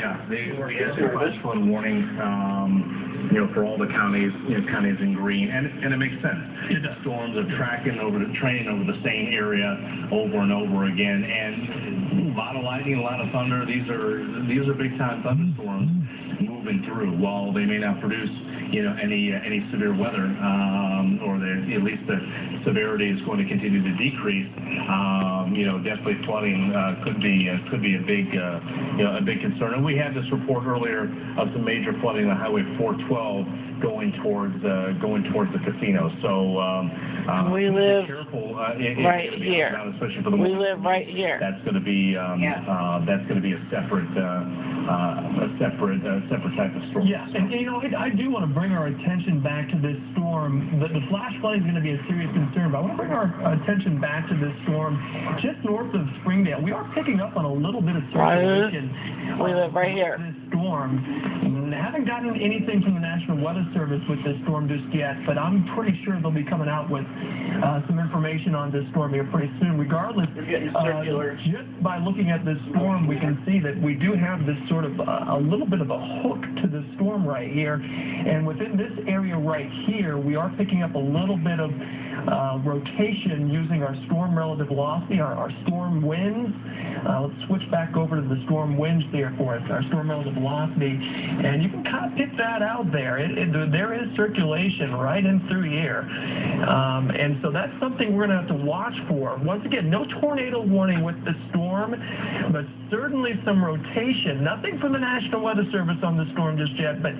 Yeah, we had a flash flood warning, for all the counties, counties in green, and it makes sense. Storms are tracking training over the same area over and over again, and a lot of lightning, a lot of thunder. These are big time thunderstorms moving through. While they may not produce any severe weather, or at least the severity is going to continue to decrease. Definitely flooding could be a big concern. And we had this report earlier of some major flooding on Highway 412 going towards the casino. So we live careful, right here. Especially for the we live right here. That's going to be a separate type of storm. Yeah, and I do want to bring our attention back to this storm. The flash flooding is going to be a serious concern, but I want to bring our attention back to this storm just north of Springdale. We are picking up on a little bit of circulation. We live right here. This storm. Haven't gotten anything from the National Weather Service with this storm just yet, but I'm pretty sure they'll be coming out with some information on this storm here pretty soon. Regardless, just by looking at this storm, we can see that we do have this sort of a little bit of a hook to the storm right here, and within this area right here, we are picking up a little bit of rotation using our storm relative velocity, our storm winds. Let's switch back over to the storm winds there for us, our storm relative velocity, and you can kind of pick that out there. There is circulation right in through here, and so that's something we're going to have to watch for. Once again, no tornado warning with the storm, but certainly some rotation. Nothing from the National Weather Service on the storm just yet, but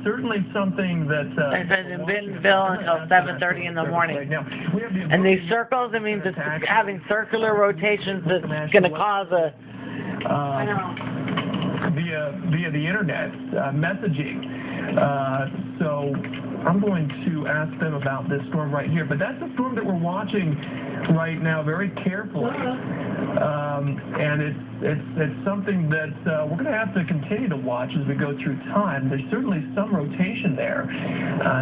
certainly something that... It says in Bentonville until 7:30 in the morning. Right now, and these circles, it means it's having circular rotations that's going to cause a... via the internet messaging. So I'm going to ask them about this storm right here. But that's a storm that we're watching right now very carefully. And it's something that we're going to have to continue to watch as we go through time. There's certainly some rotation there.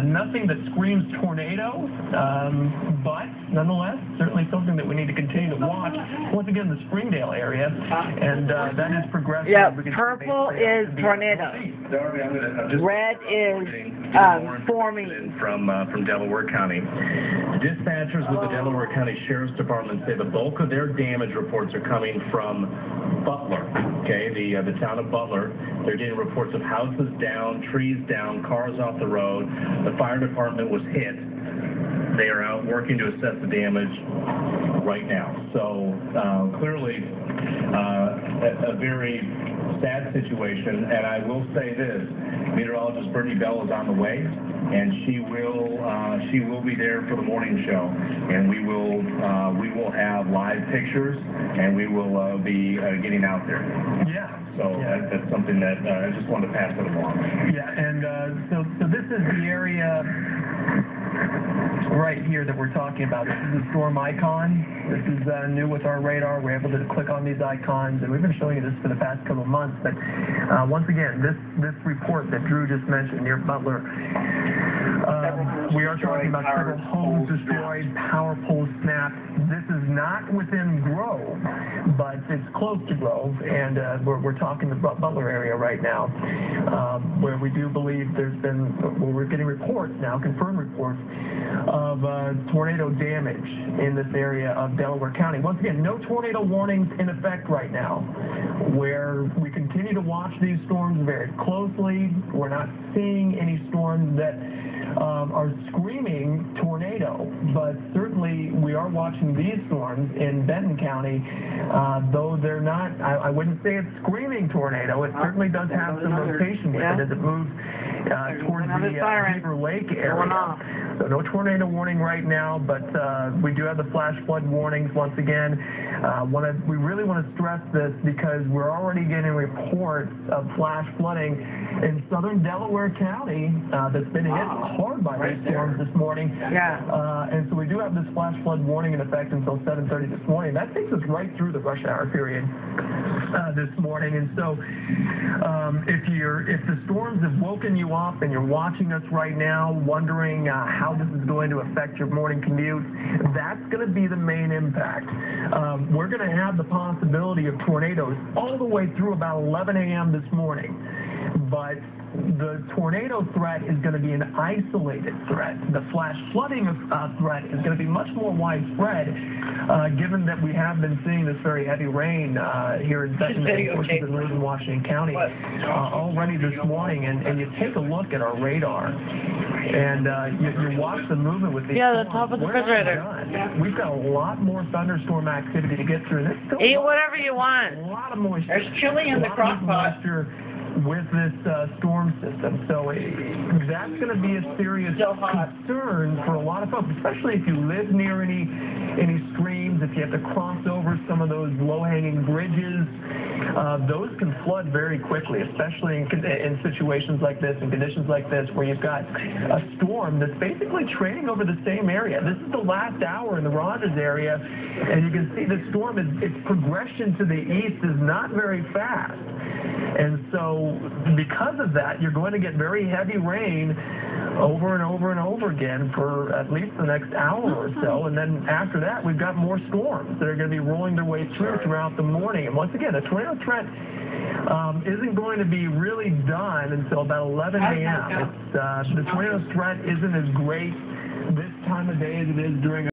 Nothing that screams tornado, but nonetheless, certainly something that we need to continue to watch. Once again, the Springdale area, and that is progressive. Yeah, purple is tornado. Red is forming. From Delaware County. Dispatchers with the Delaware County Sheriff's Department say the bulk of their damage reports are coming from Butler, okay, the town of Butler. They're getting reports of houses down, trees down, cars off the road. The fire department was hit. They are out working to assess the damage right now. So clearly a very sad situation, and I will say this, meteorologist Brittany Bell is on the way, and she will be there for the morning show, and we will have live pictures, and we will be getting out there. Yeah. So that's something that I just wanted to pass it along. Yeah, and so this is the area right here that we're talking about. This is the storm icon. This is new with our radar. We're able to click on these icons, and we've been showing you this for the past couple of months. But once again, this report that Drew just mentioned near Butler, we are talking about several homes destroyed, power poles snapped. This is not within Grove, but it's close to Grove, and we're talking the Butler area right now, where we do believe we're getting reports now, confirmed reports, of tornado damage in this area of Delaware County. Once again, no tornado warnings in effect right now, where we continue to watch these storms very closely. We're not seeing any storms that are screaming tornado, but certainly we are watching these storms in Benton County, though they're not, I wouldn't say it's screaming tornado. It certainly does have some rotation with it as it moves towards the Beaver Lake area. So no tornado warning right now, but we do have the flash flood warnings once again. We really want to stress this because we're already getting reports of flash flooding in southern Delaware County that's been hit hard by these storms this morning. Yeah. And so we do have this flash flood warning in effect until 7:30 this morning. That takes us right through the rush hour period this morning. And so if the storms have woken you up and you're watching us right now, wondering how how this is going to affect your morning commute. That's going to be the main impact. We're going to have the possibility of tornadoes all the way through about 11 a.m. this morning. But the tornado threat is going to be an isolated threat. The flash flooding threat is going to be much more widespread, given that we have been seeing this very heavy rain here in secondary portions of northern Washington County already this morning. And you take a look at our radar, and you watch the movement with these the top of the refrigerator. We've got a lot more thunderstorm activity to get through. Eat whatever you want. A lot of moisture. There's chili in the crock pot. With this storm system. So that's going to be a serious concern for a lot of folks, especially if you live near any streams, if you have to cross over some of those low-hanging bridges. Those can flood very quickly, especially in situations like this, in conditions like this, where you've got a storm that's basically trading over the same area. This is the last hour in the Rogers area, and you can see the storm, its progression to the east is not very fast. And so because of that, you're going to get very heavy rain over and over and over again for at least the next hour or so. And then after that, we've got more storms that are going to be rolling their way throughout the morning. And once again, the tornado threat isn't going to be really done until about 11 a.m. The tornado threat isn't as great this time of day as it is during